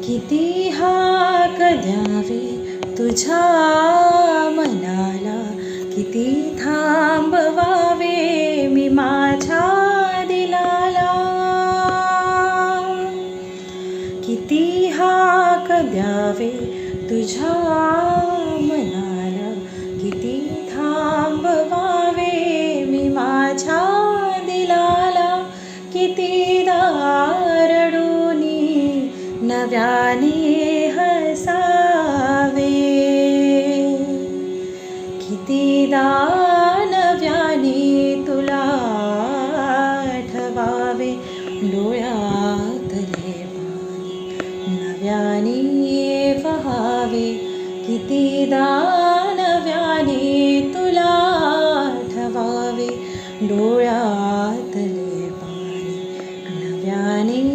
किती हाक द्यावे तुझ्या मनाला, किती थांबवावे मी माझ्या दिलाला. किती हाक द्यावे तुझ्या मनाला, किती थांबवावे मी माझ्या दिलाला. कितीदा रडूनी नव्याने हसावे, कितीदा नव्याने तुला आठवावे. डोळ्यातले पाणी नव्याने वहावे, कितीदा नव्याने तुला आठवावे. डोळ्यातले पाणी नव्याने